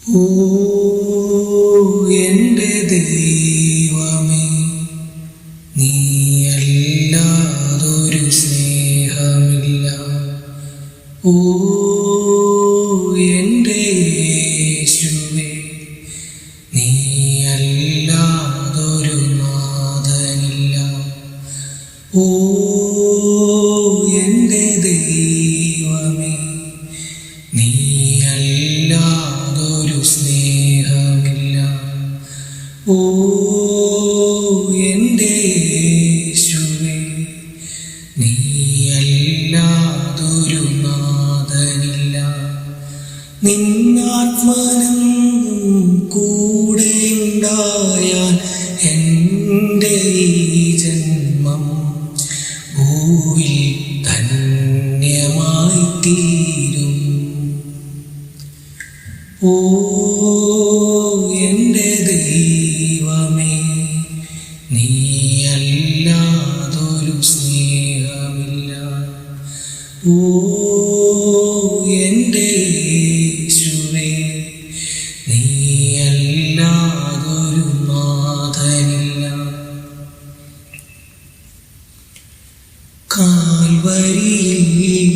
ഓ എൻ്റെ ദൈവമേ, നീയല്ലാതൊരു സ്നേഹമില്ല. ഓ എൻ്റെ യേശുവേ, നീയല്ലാതൊരു നാഥനില്ല. ഓ എൻ്റെ ദൈവമേ, നീയല്ലാതൊരു സ്നേഹമില്ല. ഓ എൻ്റെ യേശുവേ, നീയല്ലാതൊരു നാഥനില്ല. നിന്നാത്മാനം കൂടെയുണ്ടായാൽ എൻ്റെ ഈ ജന്മം ഭൂവിൽ ധന്യമായി തീരും. ഓ എൻ്റെ ദൈവമേ, നീയല്ലാതൊരു സ്നേഹമില്ല. ഓ എൻ്റെ യേശുവേ, നീയല്ലാതൊരു നാഥനില്ല. കാൽവരിയിൽ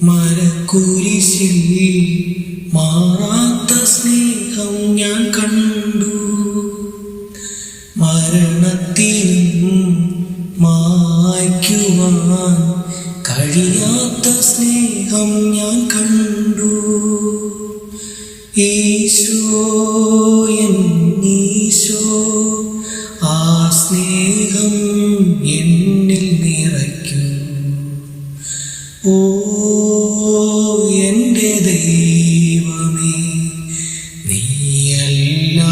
മരക്കുരിശിൽ മാറാത്ത സ്നേഹം ഞാൻ കണ്ടു. മരണത്തിനും മായ്ക്കുവാൻ കഴിയാത്ത സ്നേഹം ഞാൻ കണ്ടു. ഈശോ എന്നീശോ, ആ സ്നേഹം എന്നിൽ നിറയ്ക്കൂ. ഓ എൻ്റെ ദൈവമേ, നീയല്ലാതൊരു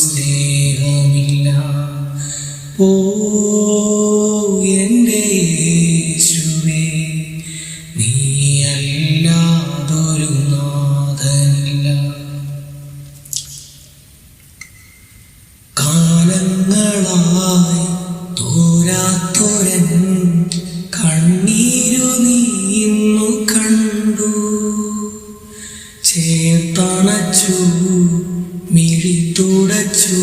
സ്നേഹമില്ല. ഓ എൻ്റെ യേശുവേ, നീയല്ലാതൊരു നാഥനില്ല. കാലങ്ങളായി തോരാത്തൊരൻ കണ്ണീരു നീ ഇന്നു കണ്ടു. ചേർത്തണച്ചു മിഴി തുടച്ചു,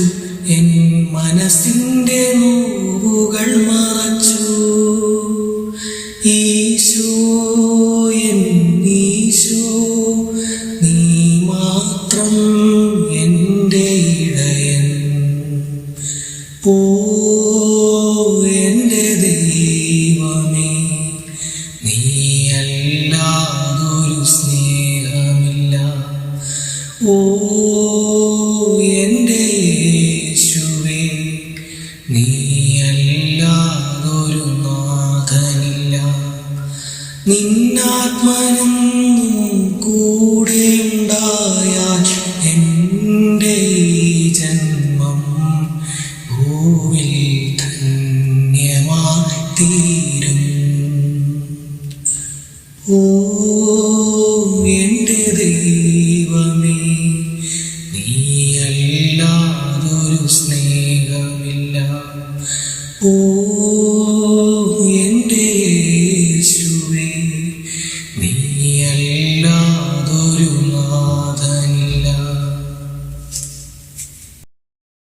എൻ മനസ്സിൻ്റെ നോവുകൾ മറച്ചു. ഈശോ എന്നീശോ, നീ മാത്രം എൻ്റെ ഇടയൻ. ഓ എൻ്റെ ദൈവമേ, നീയല്ലാതൊരു സ്നേഹമില്ല. ഓ എൻ്റെ യേശുവേ, നീയല്ലാതൊരു നാഥനില്ല. നിന്നാത്മാനം കൂടെയുണ്ടായാൽ എൻ്റെ ഈ ജന്മം ഭൂവിൽ ധന്യമായി തീരും. ഓ എൻ്റെ ദൈവമേ, നീയല്ലാതൊരു സ്നേഹമില്ല. ഓ